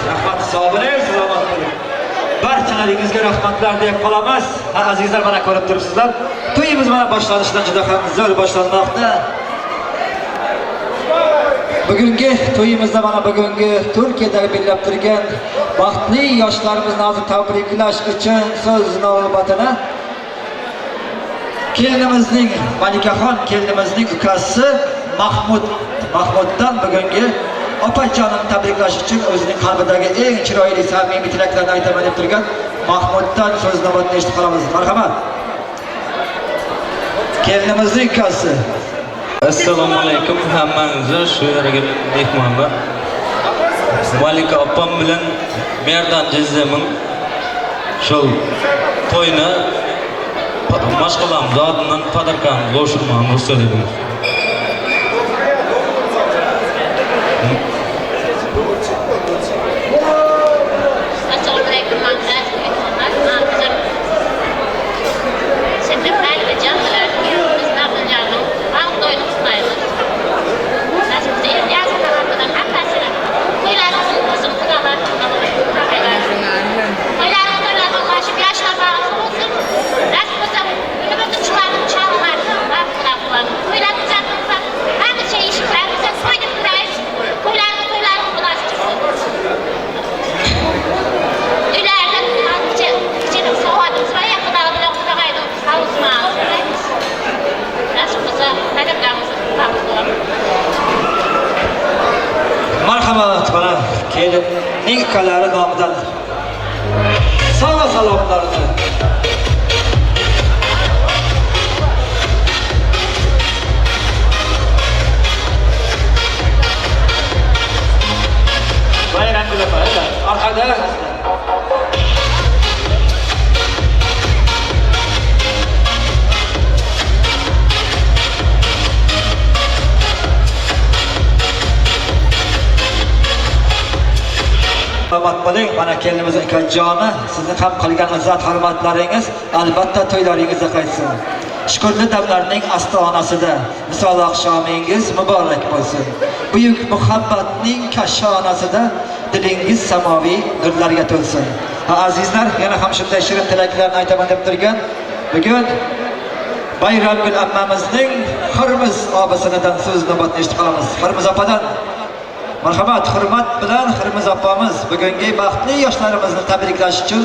Rahmat sabırlar, selamat olun. Barchalaringizga rahmatlar deb qolamiz. Azizlar, mana ko'rib turibsizlar. To'yimiz mana boshlanishidan juda ham zo'r boshlanmoqda. Bugungi to'yimizda mana bugungi Turkiyadagi bellab turgan baxtli yoshlarimizni hozir tabriklash uchun so'z navbatini kelinimizning Malikaxon kelinimizning ukasi Mahmuddan bugungi opajonim tabriklash uchun o'zining qalbidagi eng chiroyli samimiy tilaklarini aytaman deb turgan Mahmuddan so'z navbatini eshitib qolamiz. Marhamat. Kelinimizning ukasi. Assalomu alaykum hammangizga, shu yerga mehmonlar. Malika opam bilan Merdan Jizzamin shu to'yni mashg'ulamiz zodidan padarkamiz o'shirmamiz istedim. Marhamat, bana kelinning ukalari nomidan salomlarini marhaba. Salomat bo'ling, mana kelinimiz Ikajoni, sizni ham qilgan izzat hurmatlaringiz albatta to'ylaringizda qaytsin. Shukrli damlarning ostonasida misol oqshomingiz muborak bo'lsin. Buyuk muhabbatning kashonasida dilingiz samoviy nurlarga to'lsin. Azizlar, yana ham shunday shirin tilaklarni aytaman deb turgan bugun Bayramgul ammamizning Xirmiz obasinidan so'z navbatni eshitib qolamiz. Xirmiz opadan marhamat, hurmat bilan Xirmiz opamiz bugungi baxtli yoshlarimizni tabriklash uchun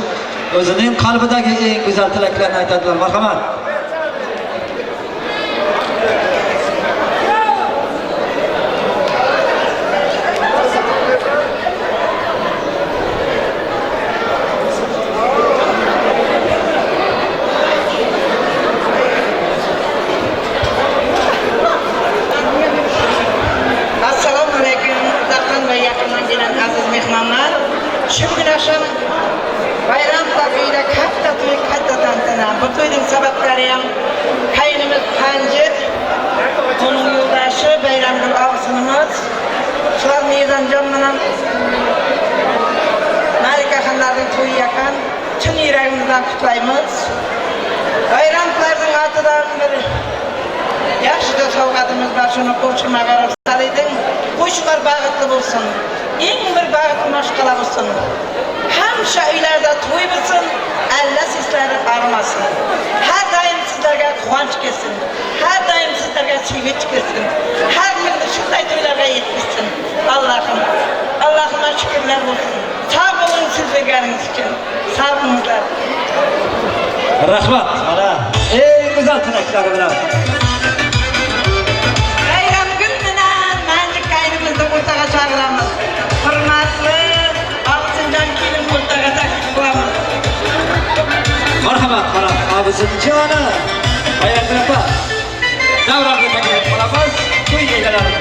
o'zining qalbidagi eng go'zal tilaklarni aytadilar. Marhamat. Shu kun akşam bayram taqviyda katta to'y, katta tantana. Bu to'yning sabablari ham qaynimiz Panjir, uning yo'ldoshi Bayramgul og'sinimiz, shular mezonjon bilan Malika xonlarning to'yi yaqin, chin yuragimizdan qutlaymiz. Bayramlarning atidan bir yaxshi sovg'atimiz bor, shuni qo'shmaga ro'sayding. Qo'shlar bag'itli bo'lsin. Eng bir bag'itli mashqalar bo'lsin. Hamma uylarda to'y bo'lsin, Allah sizlarni qarmasin. Har doim sizlarga quvonch kelsin. Har doim sizlarga sevinch kelsin. Har kuni shunday to'ylarga yetkazsin. Allohga shukrlar bo'lsin. Sog' bo'ling siz berganingiz uchun. Sog' bo'linglar. Rahmat. Mana eng go'zal tilaklari bilan Bayramgul bilan Manjik qaynimizni o'rtaga chaqiramiz. Hurmatli Oqsinjon kelin o'rtaga taklif qilamiz. marhamat, mana Oqsinjoni Bayramgul opa davraga taklif qilamiz. To'y egalari.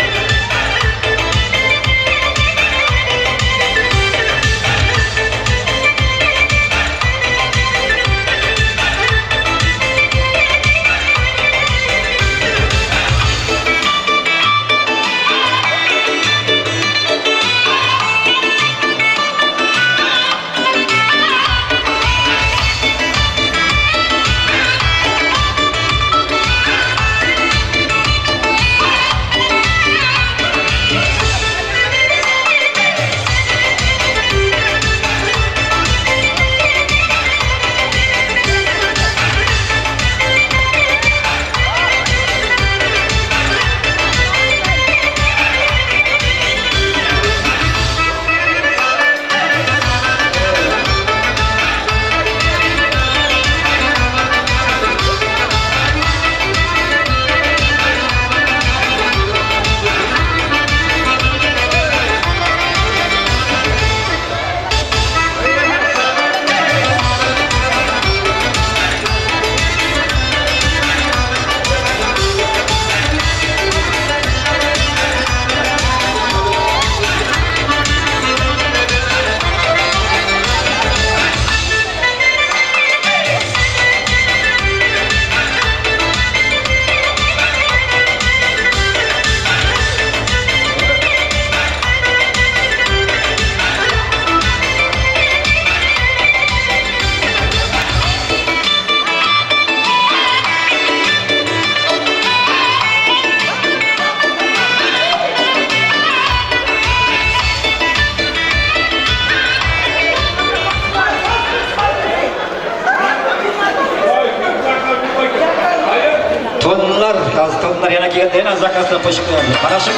Tonlar yana kelganda yana zakasdan qo'shib qo'yamiz. Qarashib.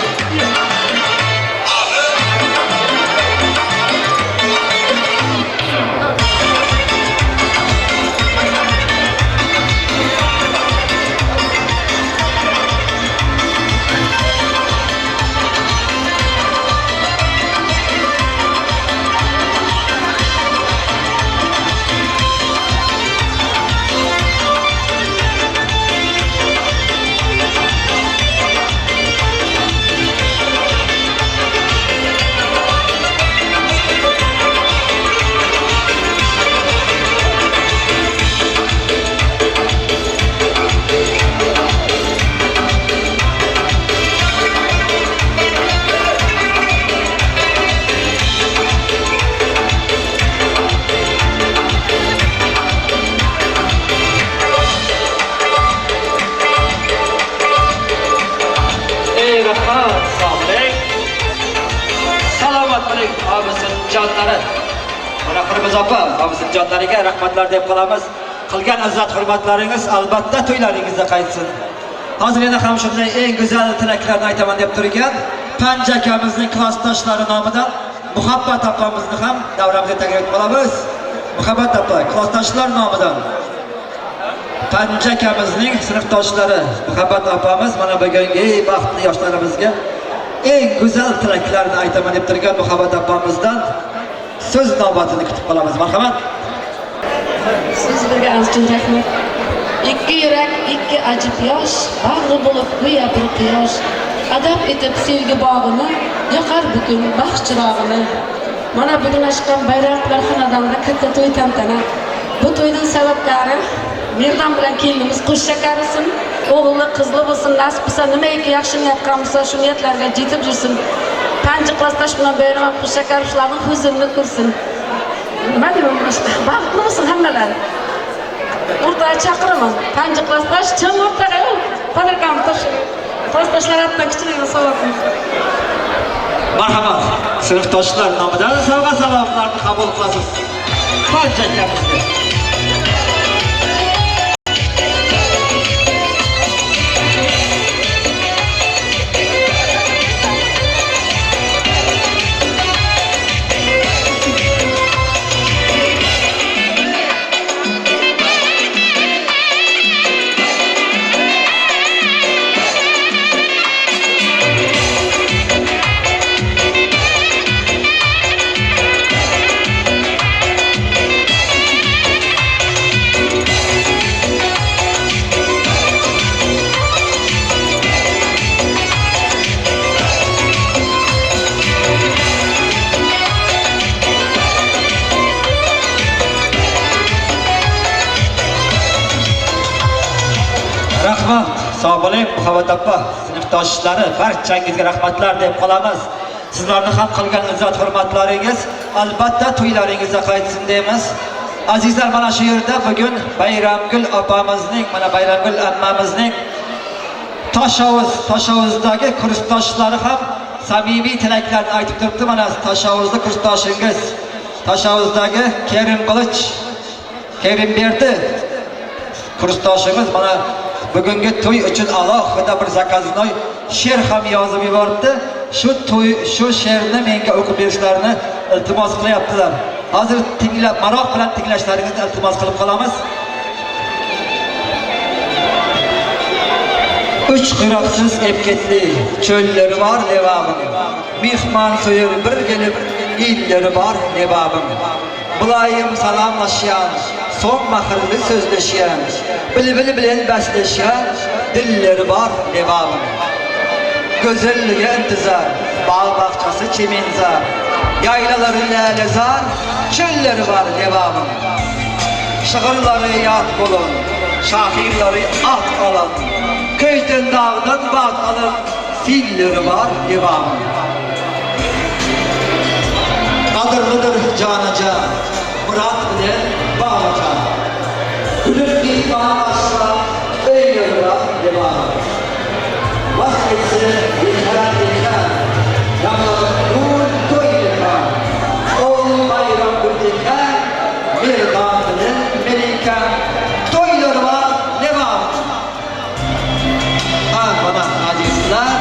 Toy abimizin jonlari. Mana Qirmiz opa, abimizin jonlariga rahmatlar deb qolamiz. Qilgan izzat hurmatlaringiz albatta to'ylaringizda qaytsin. Hozir yana ham shunday eng go'zal tilaklarni aytaman deb turgan Panja akamizning klassdoshlari nomidan Muhabbat opamizni ham davramizga taklif qilamiz. Muhabbat opa, klassdoshlar nomidan Panja akamizning sinfdoshlari Muhabbat opamiz mana bugungi baxtli yoshlarimizga eng go'zal tilaklarni aytaman deb turgan Muhabbat opamizdan so'z navbatini kutib qolamiz. Marhamat. Siz bilganingiz uchun rahmat. İki yurak, iki acip yosh, bag'ri bo'lib go'yo bir quyosh. Adab etib sevgi bog'ini, yoqar butun baxt chirog'ini. Mana bugun chiqqan bayroqlar xonadonida katta to'y tantana. Bu to'yning sabablari Merdon bilan kelinimiz qo'shcha qarisin, o'g'illi qizli bo'lsin, nasib bo'lsa nimaiki yaxshi niyat qilsa, shu niyatlarga yetib yursin. Panji klassdosh bilan bayram qo'shcha qarishlarning huzurini ko'rsin. Nima deyman boshqa? Baxtli bo'lsin hammalar. O'rtaga chaqiraman. Panji klassdosh chin o'rtaga padarkam tashlaydi. Klassdoshlar hatto kichkina savob. Marhamat. Sinfdoshlar nomidan sovg'a salomlarni qabul qilasiz. Panja akamizga. Rahmat, sog' bo'ling Muhabbat opa, sinfdoshlari, barchangizga rahmatlar deb qolamiz. Sizlarni ham qilgan izzat hurmatlaringiz albatta to'ylaringizda qaytsin deymiz. Azizlar, mana shu yerda bugun Bayramgul opamizning, mana Bayramgul ammamizning Tashovuzdagi kursdoshlari ham samimiy tilaklarni aytib turibdi. Mana Tashovuzda kursdoshingiz, Tashovuzdagi Kerimberdi kursdoshimiz mana bugungi to'y uchun alohida bir zakaznoy she'r ham yozib yuboribdi. Shu she'rni menga o'qib berishlarini iltimos qilyaptilar. Hozir tinglab, maroq bilan tinglashlaringizni iltimos qilib qolamiz. Uch qiroqsiz epketli cho'llari bor levabim. Mehmon so'yir bir kelib illari bor levabim. Muloyim salomlashgan, so'ng mahrli so'zlashgan, bil bilan baslashgan dillari bor levabim. Go'zalligiga intizor, bog' bog'chasi chemenzor, yaylalari lalazor, cho'llari bor levabim. Shi'rlari yod bo'lun, shohirlari ot olun, ko'ydan dog'dan bog' olib, fillari bor levabim. Qadrlidir jonajon, murod bilan bog'cha. Gülüp bir bağlaşsa öyle bırak devam. Vazgeçse yeter yeter. Yanlar nur toylekan. Oğul bayram güldekan. Bir dağının melikan. Toylar var devam. Bana azizler,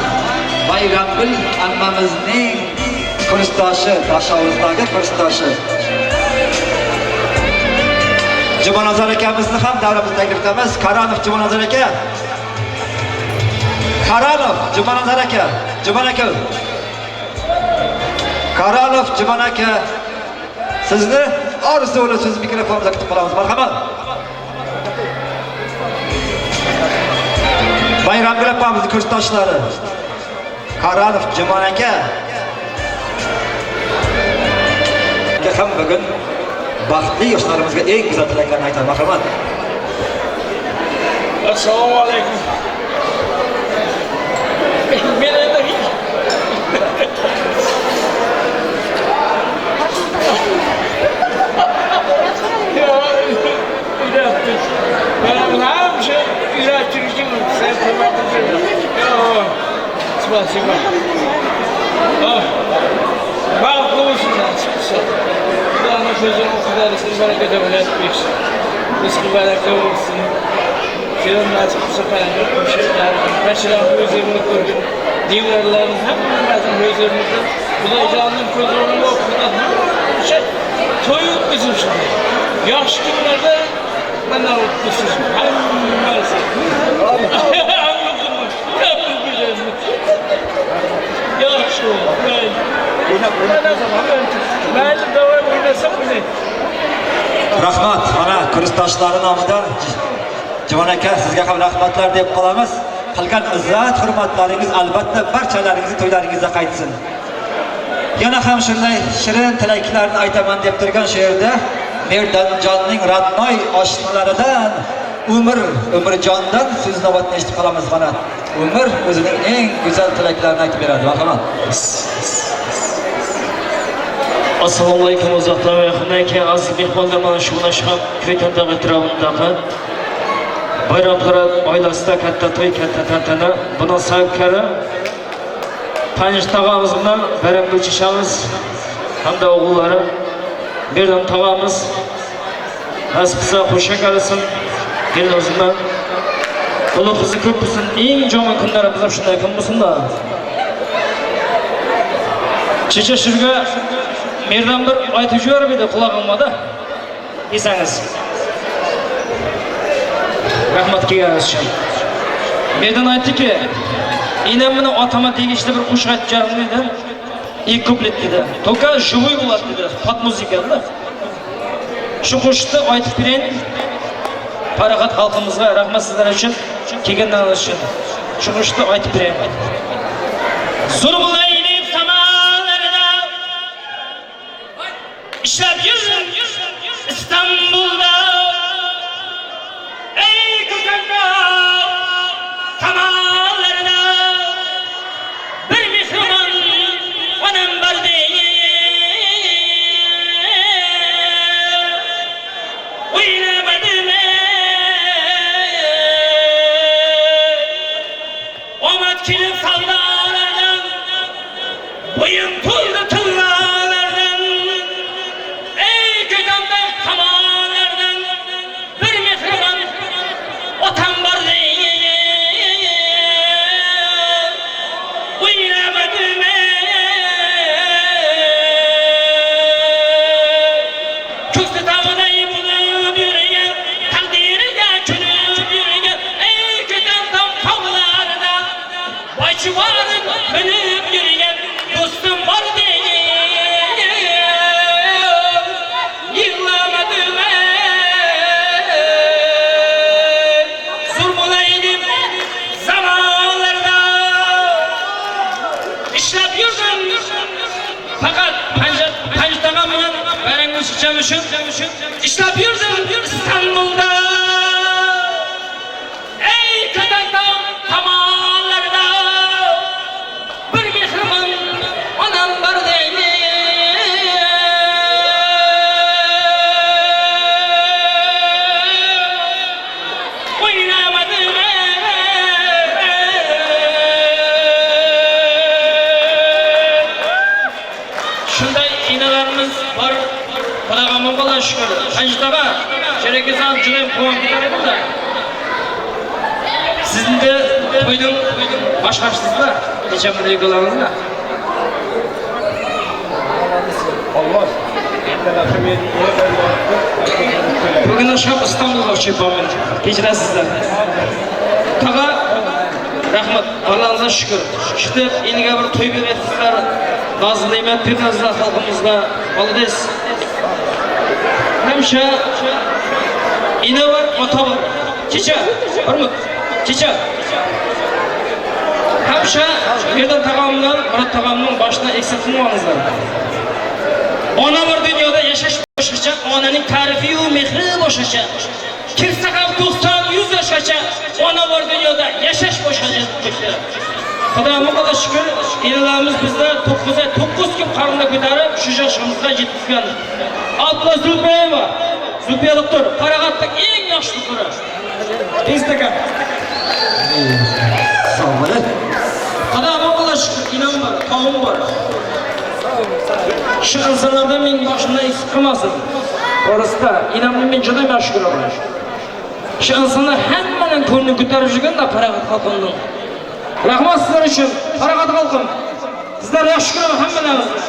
Bayramgul ammamizning kursdoshi, Tashovuzdagi kursdoshi Jumanazar akamizni ham davramizga taklif qilamiz. Karanov Jumanazar aka. Karanov Jumanazar aka. Juman aka. Karanov Juman aka. Sizni orzuli siz mikrofonda kutib qolamiz. Marhamat. Bayramgul opamizning kursdoshlari. Karanov Juman aka. Ham bugun baxtli yoshlarimizga eng go'zal tilaklarni aytaman. Marhamat. Assalomu alaykum. Men endi Спасибо. Baxtli sözün okudarısını bereket etmiş. Rızkı bereket olsun. Senin nasip bu sefer bir şey geldi. Başıran gözlerini gördüm. Divlerlerin hemen bazı gözlerimizde. Bu da canlı gözlerini okudu. Şey, toyuk bizim şimdi. Yaş günlerde ben alıp düşürsün. Maalesef. Yapın güzelini. Yaş oldu. Ben de davay oynasam bile. Rahmat, ana kursdoshlar nomidan Juvon aka sizga ham rahmatlar deb qolamiz. Qilgan izzat, hurmatlaringiz albatta barchalaringizni to'ylaringizda qaytsin. Yana ham shunday shirin tilaklarni aytaman deb turgan shu yerda Merdanjonning radnoy oshnalaridan Umrjondan so'z navbatni eshitib qolamiz mana. Umr o'zining eng go'zal tilaklarini aytib beradi. Marhamat. Assalomu alaykum uzoqdan va yaqindan keyin aziz mehmonlar mana shu nashqam Ko'ytandag atrofidagi bayramlar oilasida katta to'y, katta tantana. Buni sababkari Tanish tog'amiz bilan bayram kechishamiz hamda o'g'illari Berdan tog'amiz nasib qilsa qo'shak qilsin. Kelimiz bilan Ulug' qizi ko'p bo'lsin. Eng joma kunlarimiz ham shunday kun bo'lsin-da. Checha shurga Merdan bir aytib yuborib edi qulog'imda. Esangiz. Rahmat kelganingiz uchun. Merdan aytdiki, "Enam meni otama tegishli bir qo'shiq aytganim edi. İlk kuplet dedi. Toka живой bo'ladi dedi. Pat muzikada. Shu qo'shiqni aytib berayin. Farag'at xalqimizga rahmat sizlar uchun, kelganlaringiz uchun. Shu qo'shiqni aytib berayin. Surg'ulayni samalarida ishlab yurdim İstanbul'da. Ey ko'katda kamallarida bir mehmon onam bor o'ylamadim omad kelib savdolardan bo'yin to'ldi tillalardan ey ko'katda kamallardan bir mehmon otam bor o'ylamadim ko'kda tog'day bo'lib yurgan taqdiriga ko'nib yurgan ey ko'katdan tog'larida boychivorin minib yurgan do'stim bor yig'lamadim zulmulaydim zamonlarda ishlab yurdim faqat panjtag'am bilan bayram o'sishim uchun ishlab yurdim İstanbul'da ey ko'katdan tomonlarida bir mehribon onam bor deydi o'ylamadim shunday inalarimiz bor Xudoga ming qo'la shukr. Panjtaga sherekezan juda quvonib ketardi-da. Sizni to'ydan boshqarsizlar. Necha bunday qo'lamizda. Allah. Bugun o'sha İstanbulga uchib borman. Kechirasizlar. Qaga rahmat. Allohga shukr. Shunday eniga bir to'y beryapsizlar. Nazlı ne'mat berdingizlar xalqimizga. Oldiz. Hemşe ine var, ota var. Çiçe, Armut, çiçe. Hemşe Merdan tağamdan, Murat tağamdan başına eksiltmemizler. Ona var dünyada yaşaş boşaşa, onanın tarifi ve mehri boşaşa. Kimse ham 90-100 yaşaşa, ona var dünyada yaşaş boşaşa. Xudoga qadar shukr, enalarimiz bizda 9 kun qarında ko'tarib, shu yoshimizga yetkazgan. Abla Zulbeyeva, Zulbiya doktor, Farag'atning eng yosh doktori. Instagram. Sog' bo'ling. Xudoga qadar shukr, inam bor, tog'im bor. Şu insanlardan men boshimda eksik qilmasin. To'g'risida, inamni men juda yaxshi ko'raman. Şu insanlar hammaning ko'nglini ko'tarib yurganda Farog'at xalqining. Rahmat sizlar uchun, Farog'at xalqim. Sizlar yaxshi ko'raman hammalaringizni.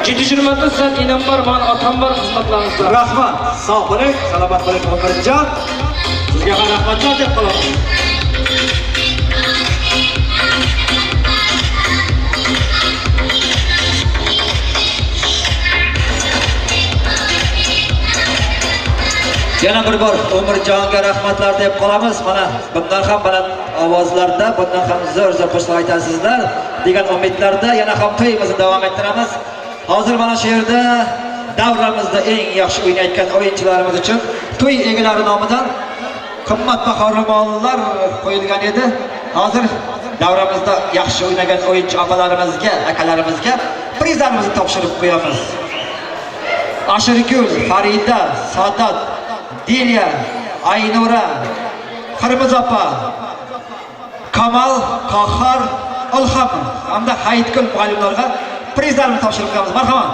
Ciddi hurmatli sizlar inam bor, men otam bor, xizmatlaringizda. Rahmat. Sog' bo'ling, salomat bo'ling Muhammadjon. Sizga ham rahmatlar deb qolaman. Yana bir bor Umurjonga rahmatlar deb qolamiz. Mana bundan ham baland ovozlarda, bundan ham zo'r qo'shiq aytasizlar degan umidlarda yana ham to'yimizni davom ettiramiz. Hozir mana shu yerda davramizda eng yaxshi o'ynayotgan o'yinchilarimiz uchun to'y egalari nomidan qimmatbaho ro'mollar qo'yilgan edi. Hozir davramizda yaxshi o'ynagan o'yinchi opalarimizga, akalarimizga prizlarimizni topshirib qo'yamiz. Ashirgul, Farida, Sadat, Dilya, Aynura, Qirmiz opa, Kamal, Qahhor, Ilhom hamda Hayitgul muallimlarga prizlarni topshirib qo'yamiz. Marhamat.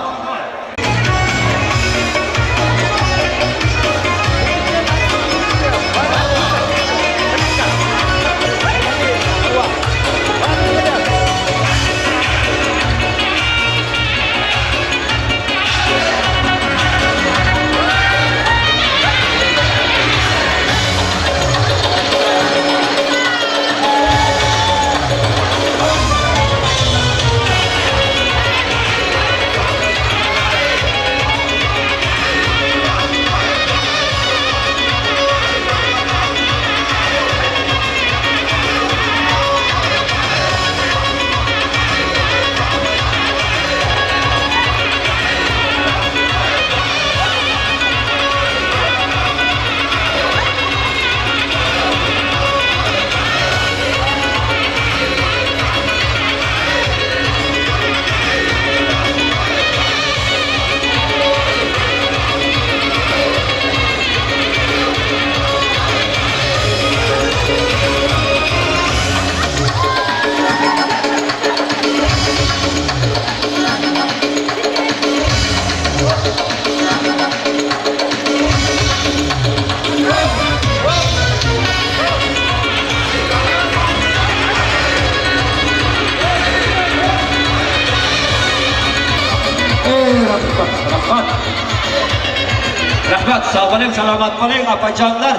Rahmat, sog' bo'ling, salomat bo'ling opajonlar.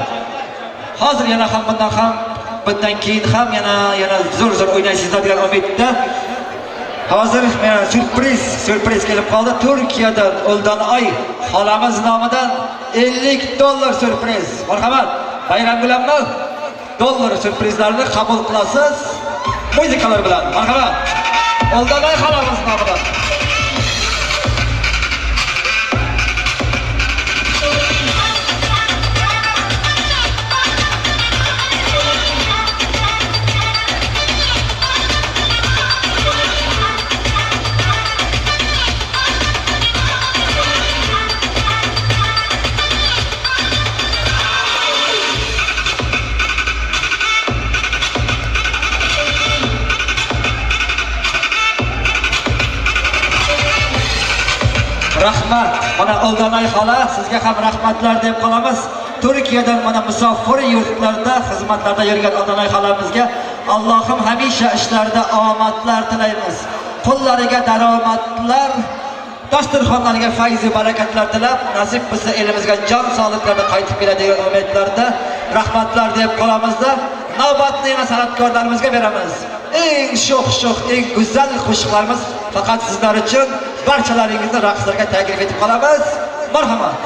Hozir yana ham bundan keyin ham yana zo'r o'ynaysizlar degan umidda. Hozir meni surpriz kelib qoldi. Turkiyadan O'ldonoy xolamiz nomidan $50 surpriz. Marhamat, bayram bilanmi? Dollar surprizlarini qabul qilasiz. Muzikalar bilan. Marhamat. O'ldonoy xolamiz nomidan. Rahmat. Mana O'ldonoy xola, sizga ham rahmatlar deb qolamiz. Turkiyadan mana musofir yurtlarda xizmatlarda yurgan O'ldonoy xolamizga Allohim hamisha ishlarida omadlar tilaymiz. Qo'llariga daromadlar, dasturxonlariga fayz va barakatlar tilab, nasib bo'lsa elimizga jon sog'liklarni qaytib keladigan umidlarda rahmatlar deb qolamizda. Navbatni yana san'atkorlarimizga beramiz. Eng sho'x, eng go'zal qo'shiqlarimiz faqat sizlar uchun barchalaringizni raqslarga taklif etib qolamiz. Marhamat.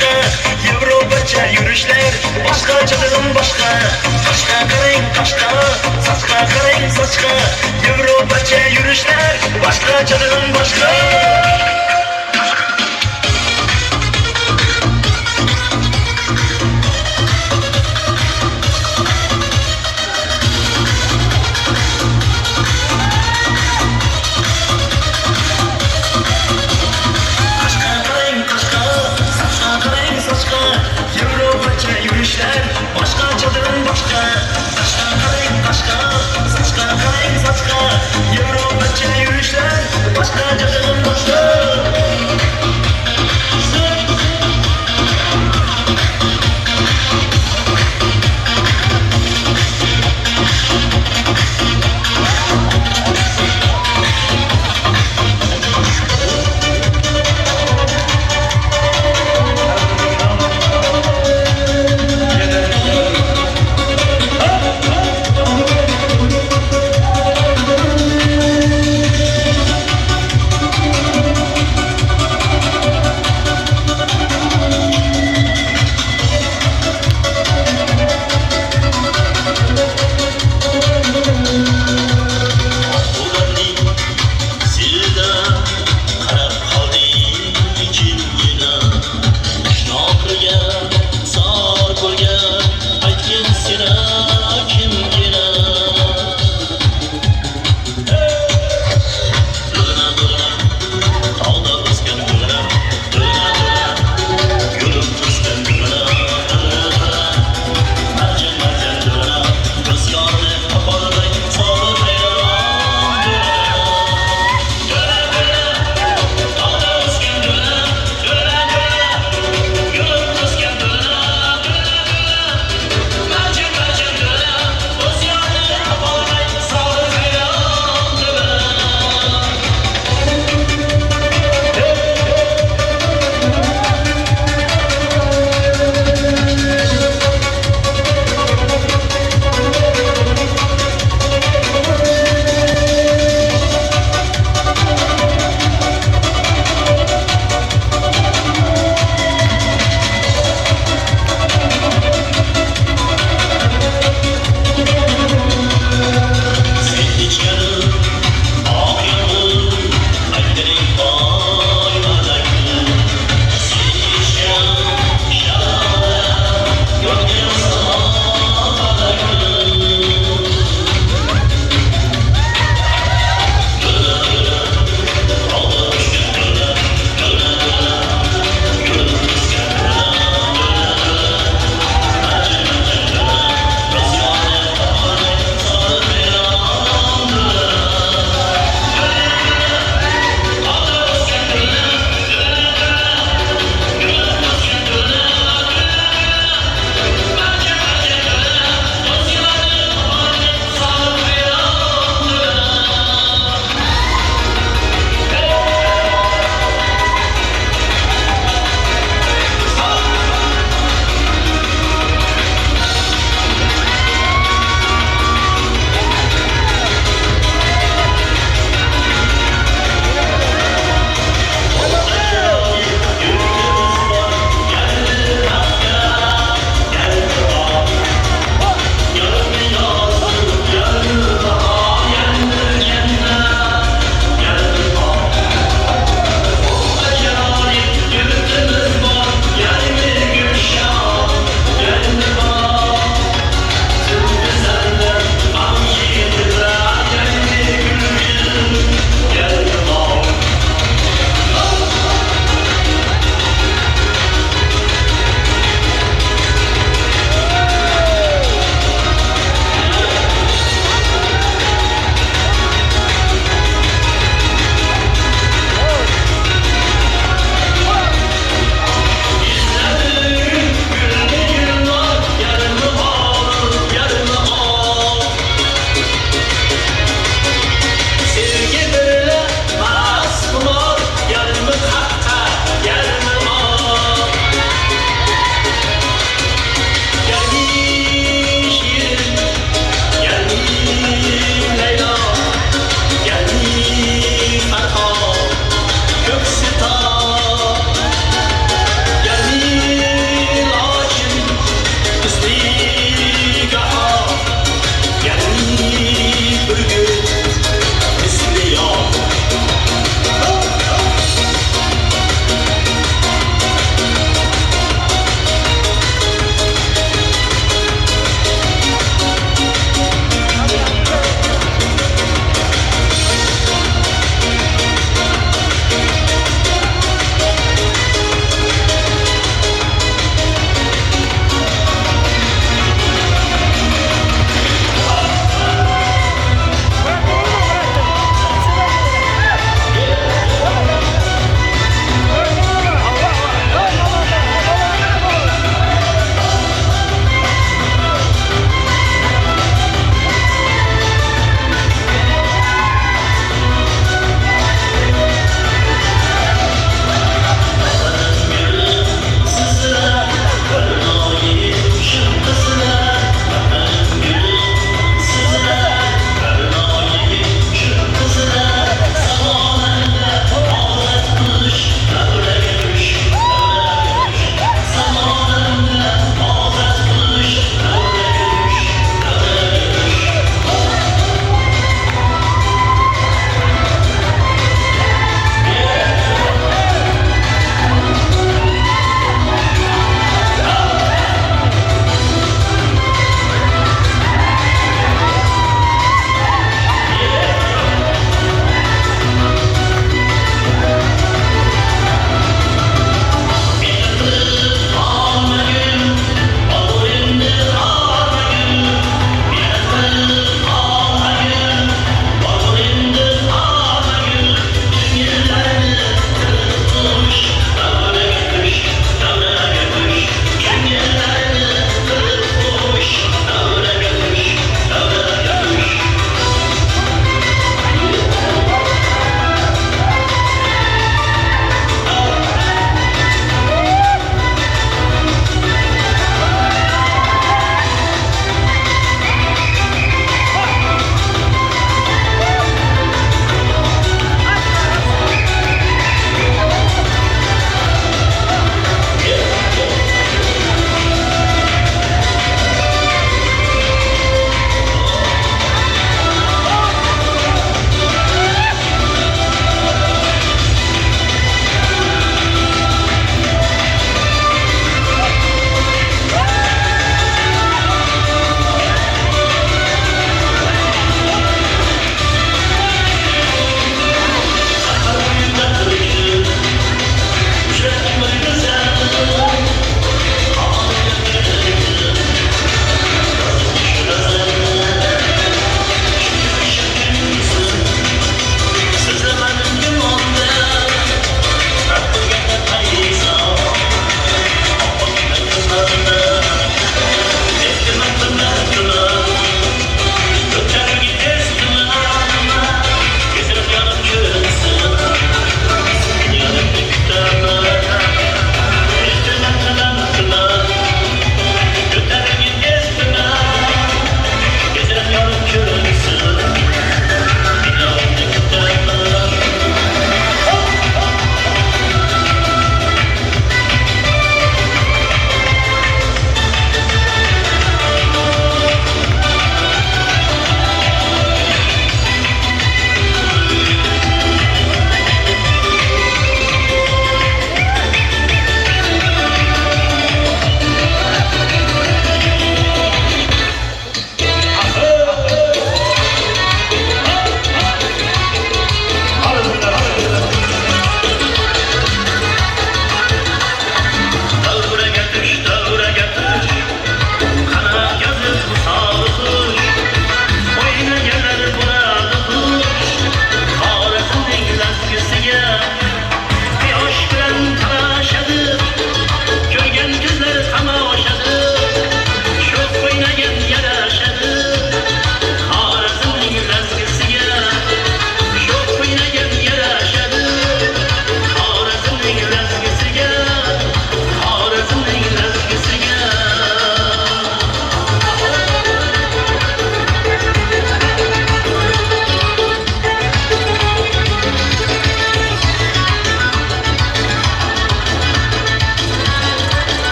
başka, Avropacha yurishlar, boshqachadan boshqa. Boshqa qarang boshqa, sochqa qarang sochqa, Avropacha yurishlar, boshqachadan boshqa. Yürüyüşler başkacadan başka. Saçka karayım başka, saçka karayım saçka. Avropacha yürüyüşler başkacadan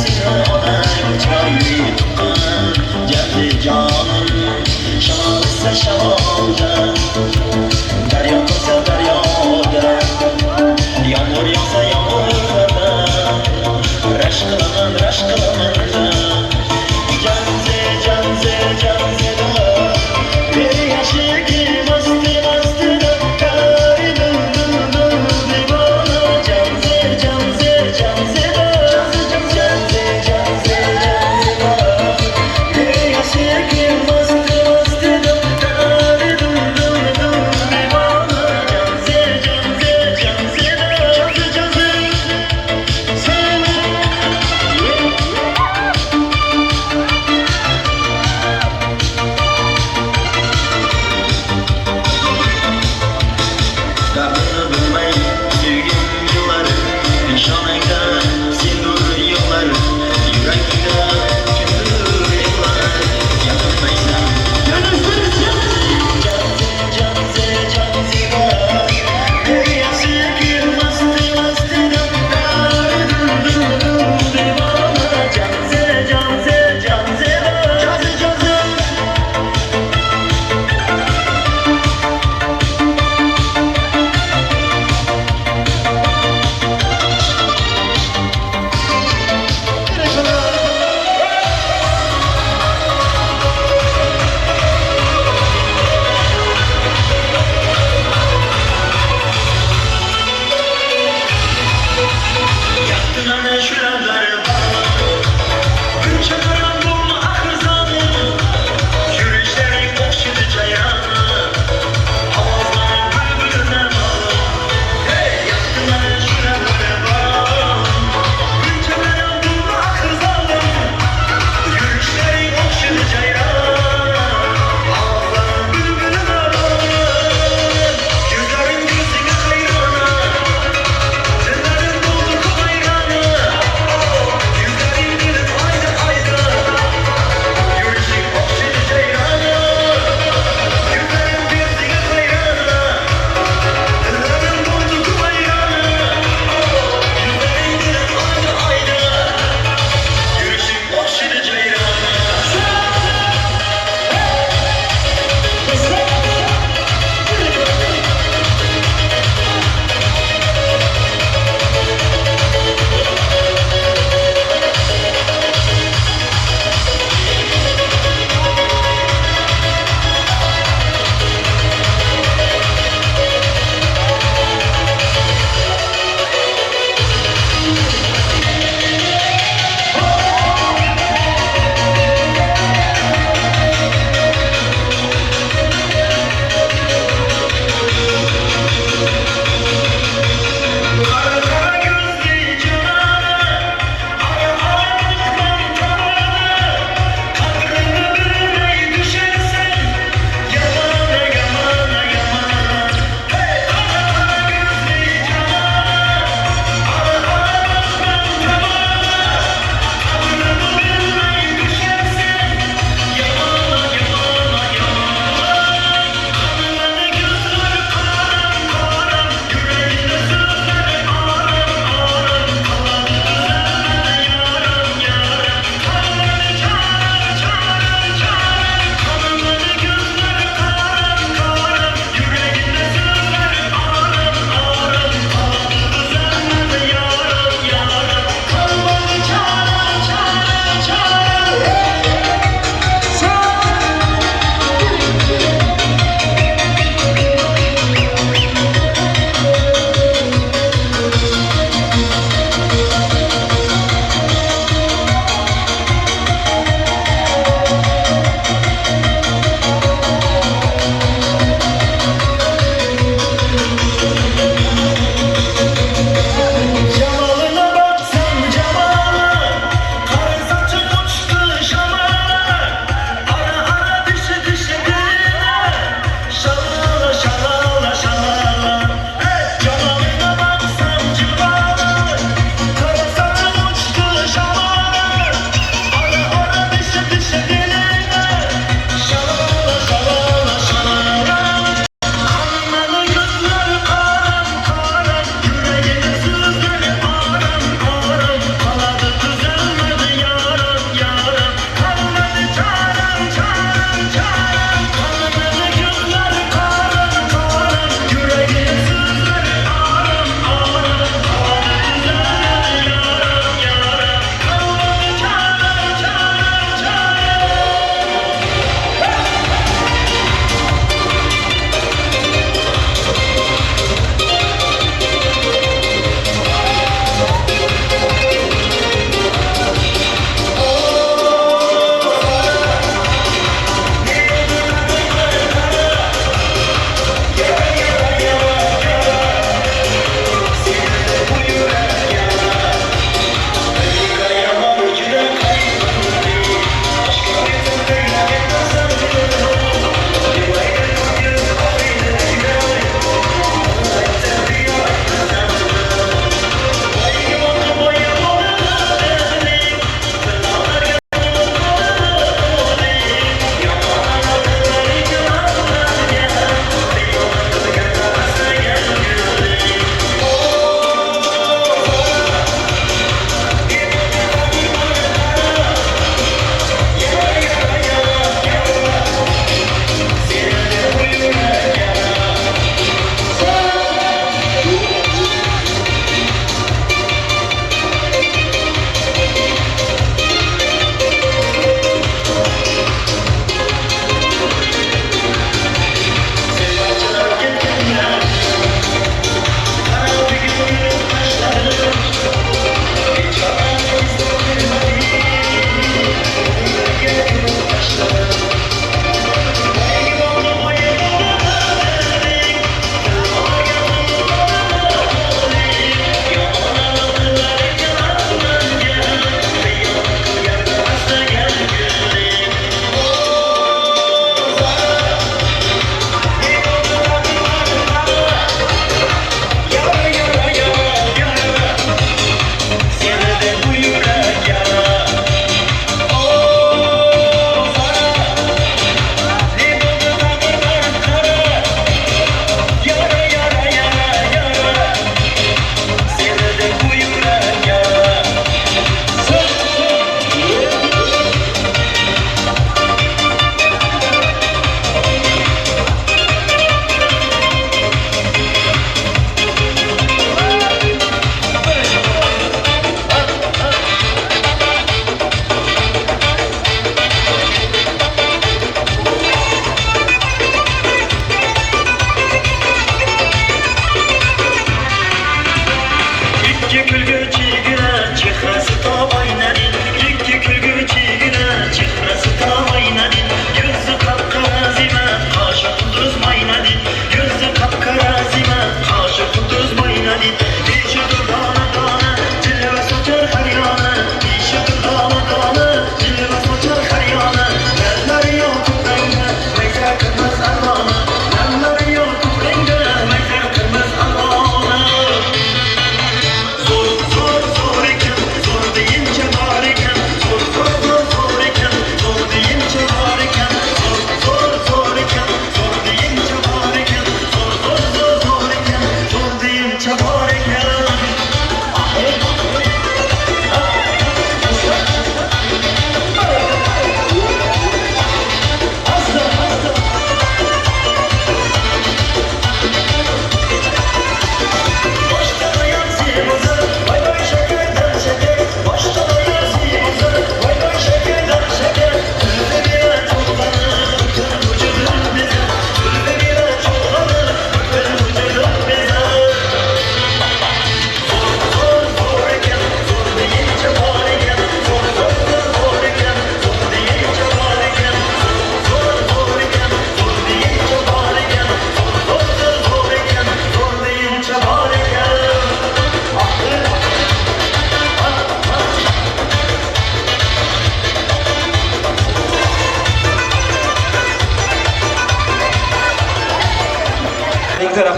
seni ona çaylı tutan Geldi canım şansa şansa Derya olsa deryada Yağmur yağsa yağmurda Reş kılaman da Canze da Bir yaşı ki mastı da Kari dum divana Canze da Bir yaşı ki mastı da Kari dum divana Canze da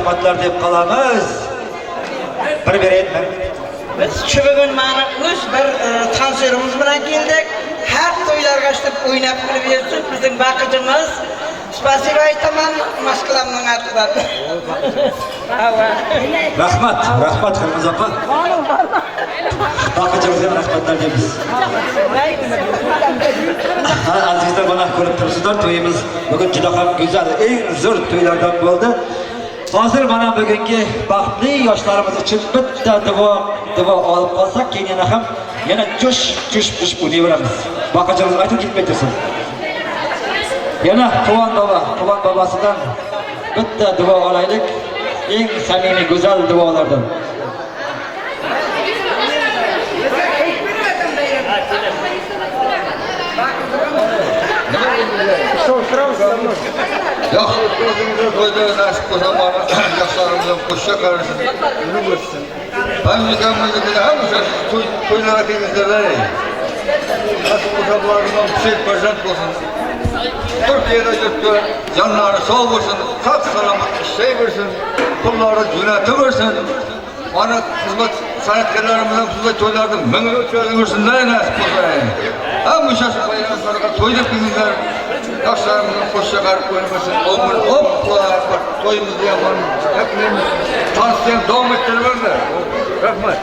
rahmatlar deb qolamiz. Bir beraymi? Biz shu bugun mana o'z bir tanserimiz bilan keldik. Har to'ylarga chiqib o'ynab kulib yursin bizning baqijimiz. Spasiba aytaman Moskvamning atidan. Rahmat Qirmiz opa. Baqijimizga rahmatlar deymiz. Azizlar, mana ko'rib turibsizlar, to'yimiz bugun juda ham go'zal, eng zo'r to'ylardan bo'ldi. Hozir mana bugungi baxtli yoshlarimiz uchun bitta duo olib qolsak, keyin yana jo'sh o'ynayveramiz. Baqijimiz aytib ketmay tursin. Yana Quvon bobosidan bitta duo olaylik. Eng samimiy go'zal duolardan. Yox, to'yda nasib bo'lsa mana yoshlarimiz bilan qo'shcha qarashsin. Nima bo'lsin? Hammaga hamma to'ylarga kelganlar. Nasib bo'lsa bulardan pisek farzand bo'lsin. Turkiyada yurtda jonlari sog' bo'lsin, sog' salomat ishlayversin, pullari jo'nataversin. Mana xizmat san'atkorlarimiz ham sizga to'ylarda minglab o'tkazversin, nasib bo'lsa. Hamma shu bayramlarga to'yda kelganlar. Yoshlarimizni qo'shcha qarib qo'ymasin. To'yimizni ham tansiyan davom ettiraverlar. Rahmat.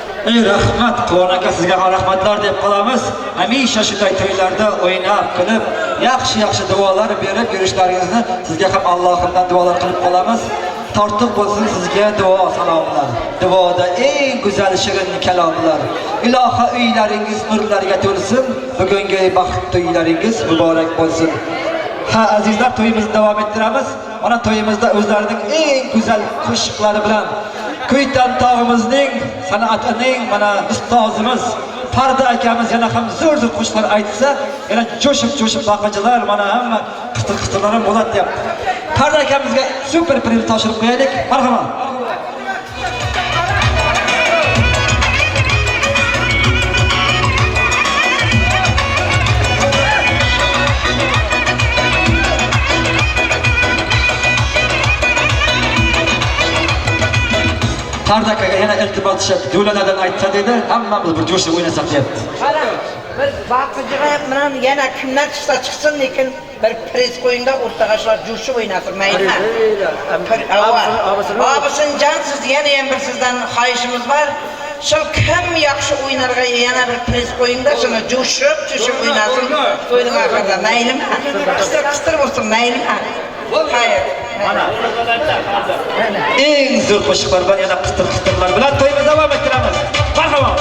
Rahmat Quvon aka, sizga ham rahmatlar deb qolamiz. Hamisha shunday to'ylarda o'ynab, kulib, yaxshi duolar berib yurishlaringizni sizga ham Allohimdan duolar qilib qolamiz. Tortiq bo'lsin sizga duo salomlar. Duoda eng go'zal shirin kalomlar. Iloha uylaringiz nurlarga to'lsin. Bugungi baxt to'ylaringiz muborak bo'lsin. Ha azizlar, to'yimizni davom ettiramiz. Mana to'yimizda o'zlarining eng go'zal qo'shiqlari bilan Kuytan tog'imizning san'atining mana ustozimiz Farda akamiz yana ham zo'r qo'shiqlar aytsa, yana jo'shib baqichilar mana hamma qitir-qitirlar bo'ladi deyapti. Farda akamizga super priz topshirib qo'yaylik. Marhamat. Farda akaga yana iltimos tushadi. Do'lanadan aytsa dedi, hammamiz bir jo'shib o'ynasak deyapti. Qarang, bir baqijiga bilan yana kimlar chiqsa chiqsin, lekin bir priz qo'yingda o'rtaga shular jo'shib o'ynasin, mayli. Obisinjon, siz yana ham bir sizdan xohishimiz bor. Shu kim yaxshi o'ynarga yana bir priz qo'yingda, shuni jo'shib o'ynasin. To'yning oxirida maylimi? Qistir bo'lsin, maylimi? Hayır. Eng zo'r qo'shiqlar bilan yana qitir-qitirlar bilan to'yimizni davom ettiramiz. Marhamat.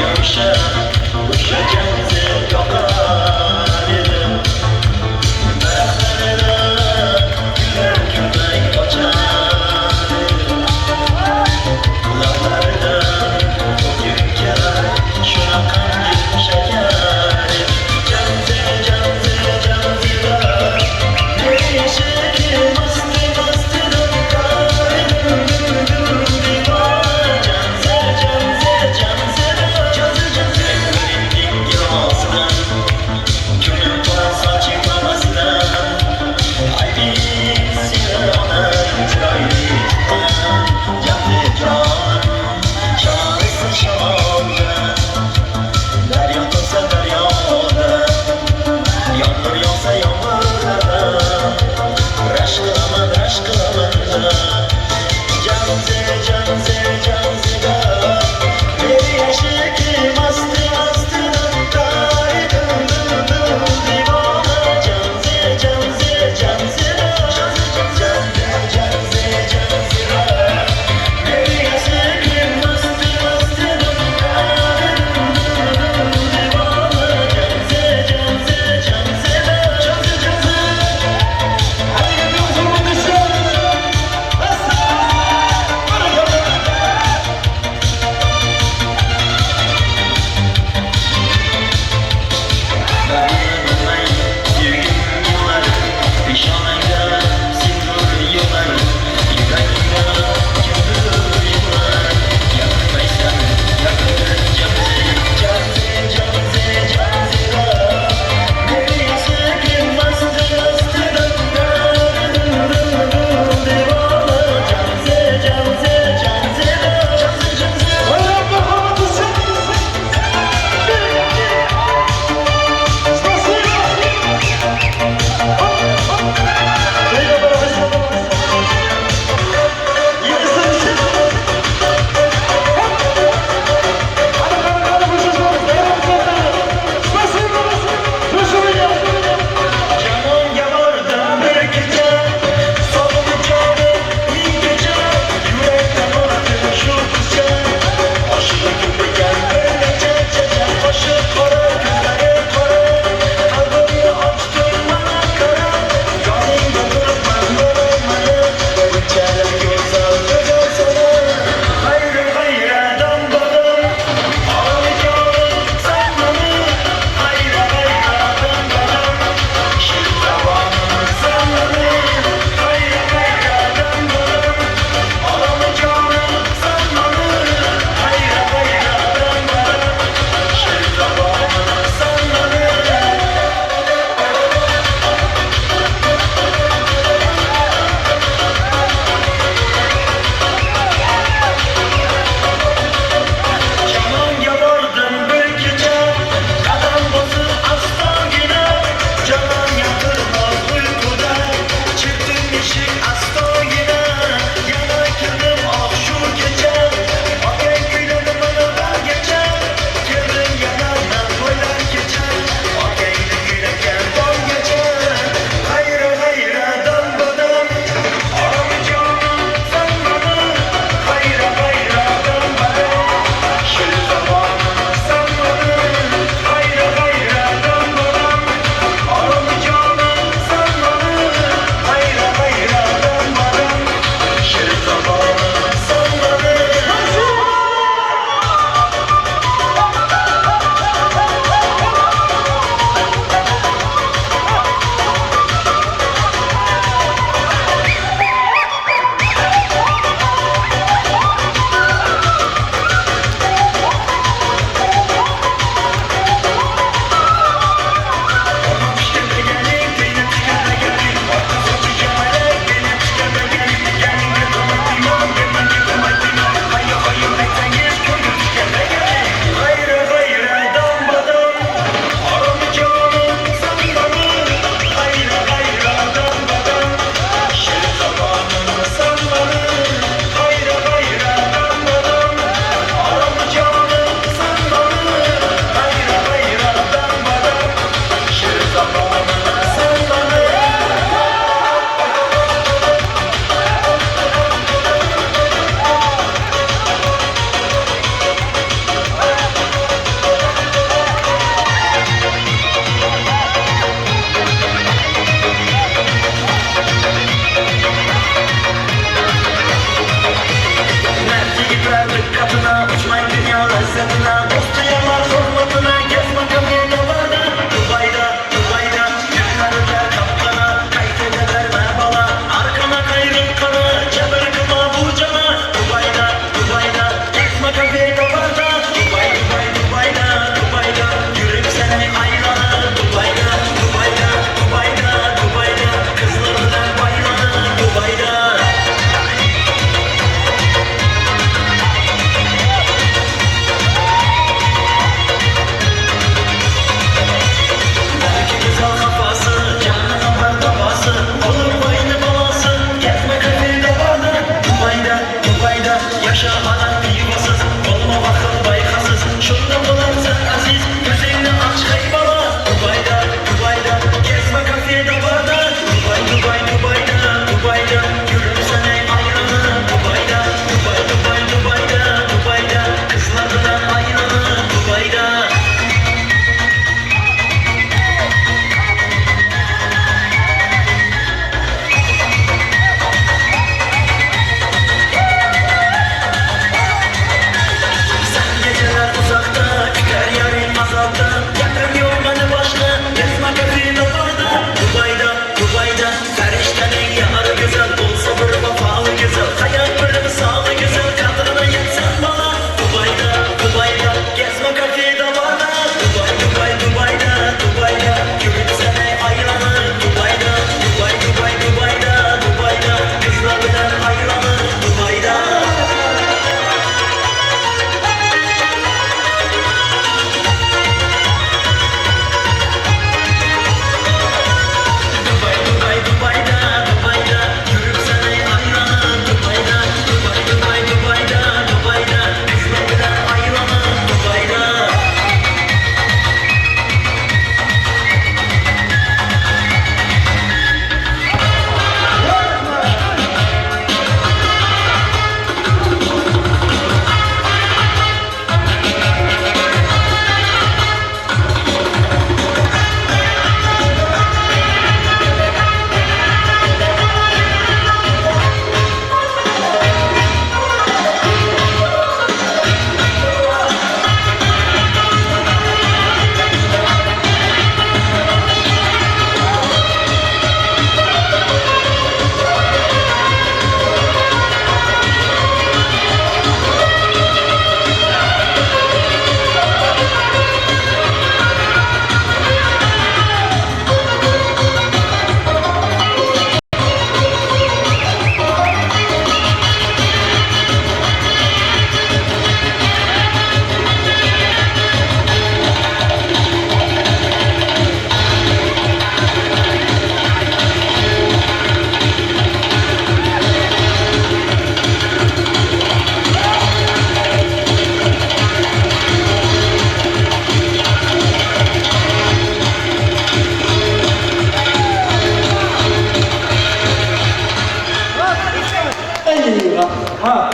yumşak Uşa canze yokar edim Mehmeda güler köpek açar edim Kulaklarda bugün kenar Şunakan yumşak yarim Canze canze canze var Ne yaşar ki mastı mastı dönkar edim Canze canze canze canze canze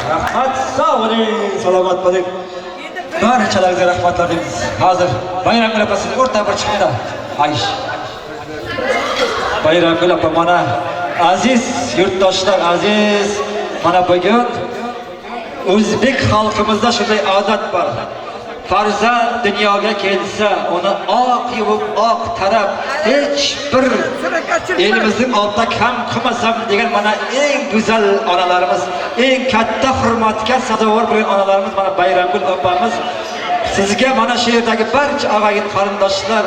Rahmat, sağ olun, salamat boling. Barchalarga rahmatlar deymiz. Hozir Bayramgul opasining o'rta bir chiqimda Aysh. Bayramgul opa mana aziz yurtdoshlar, aziz mana bugun o'zbek xalqimizda shunday odat bor. Farzand dunyoga kelsa, uni oq yuvib, oq tarab, hech bir elimizning oldida kam qilmasam degan mana eng go'zal onalarimiz, eng katta hurmatga sazovor bo'lgan onalarimiz mana Bayramgul opamiz. Sizga mana shu yerdagi barcha og'ayin qarindoshlar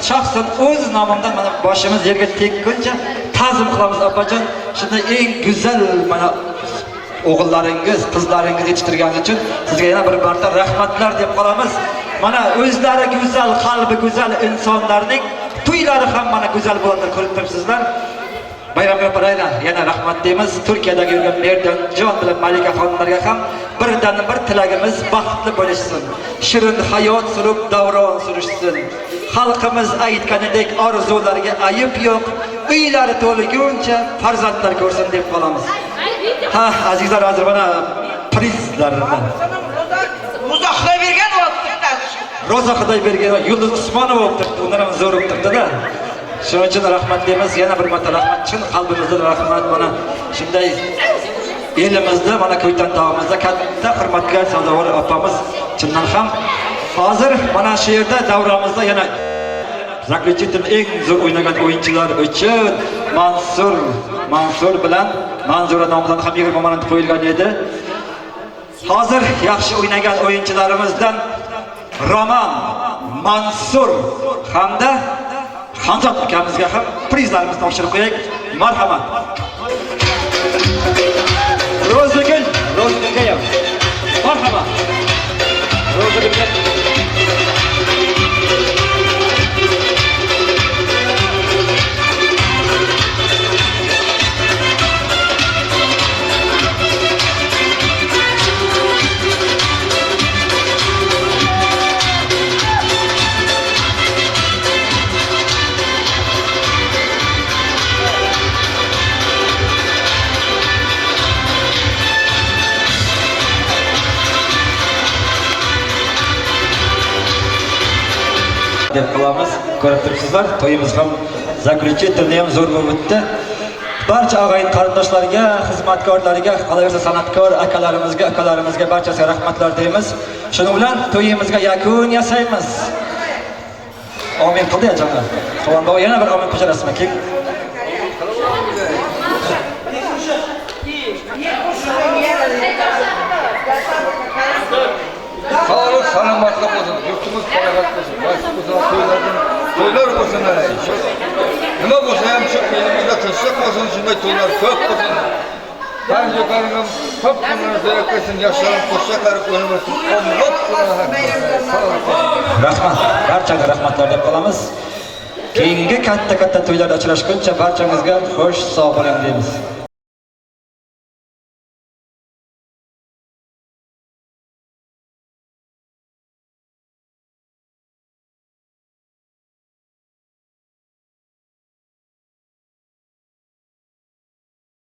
shaxsan o'z nomimdan mana boshimiz yerga tekkuncha ta'zim qilamiz opajon. Shunday eng go'zal mana o'g'illaringiz, qizlaringiz yetishtirgani uchun sizga yana bir marta rahmatlar deb qolamiz. Mana o'zlari go'zal, qalbi go'zal insonlarning to'ylari ham mana go'zal bo'ladi, ko'rib turibsizlar. Bayramgul opa yana rahmat deymiz. Turkiyadagi yurgan Merdanjon bilan Malika xonimlarga ham birdan bir tilagimiz baxtli bo'lishsin. Shirin hayot surib davron surishsin. Xalqimiz aytganidek orzularga ayib yo'q. Uylari to'lguncha farzandlar ko'rsin deb qolamiz. Ha, azizlar, hozir mana prizlarni Roza Xudoy bergan vaqtda. Roza Xudoy bergan Yulduz Usmonova o'tiribdi, ular ham zo'r o'tiribdi-da. Shuning uchun rahmat deymiz, yana bir marta rahmat, chin qalbimizdan rahmat. Mana shunday elimizda, mana Ko'ytan tog'imizda katta hurmatga sazovor opamiz chindan ham Hozir mana shu yerda davramizda yana zakljuchitim eng zo'r o'ynagan o'yinchilar uchun Mansur bilan Manzura nomidan ham 20 monat qo'yilgan edi. Hozir yaxshi o'ynagan o'yinchilarimizdan Roman, Mansur hamda Hamzat akamizga ham prizlarimizni topshirib qo'yaylik. Marhamat. Rozgulga ham. Marhamat. Rozgulga. deb qilamiz. Ko'rib turibsizlar, to'yimiz ham zakljuchitimni ham zo'r bo'lib o'tdi. Barcha og'ayin qarindoshlarga, xizmatkorlarga, qolaversa san'atkor akalarimizga barchasiga rahmatlar deymiz. Shuning bilan to'yimizga yakun yasaymiz. Amin qildi ya janob. Quvon bobo yana bir amin qo'shasizmi? Keling. Sağlık, selamatlık olsun, yurtumuz feragat olsun, başımızda toylar olsun. Nima bo'lsa ham shu elimizda tirishib olsin, shunday to'ylar ko'p bo'lsin. Ben yukarıdan top bunları zevklesin, yaşlarım koşacakları konuyorsun. Omlat Rahmat, barchaga rahmatlar deb qolamiz. Keyingi katta to'ylarda uchrashguncha barchamizga xush sog' bo'ling deymiz.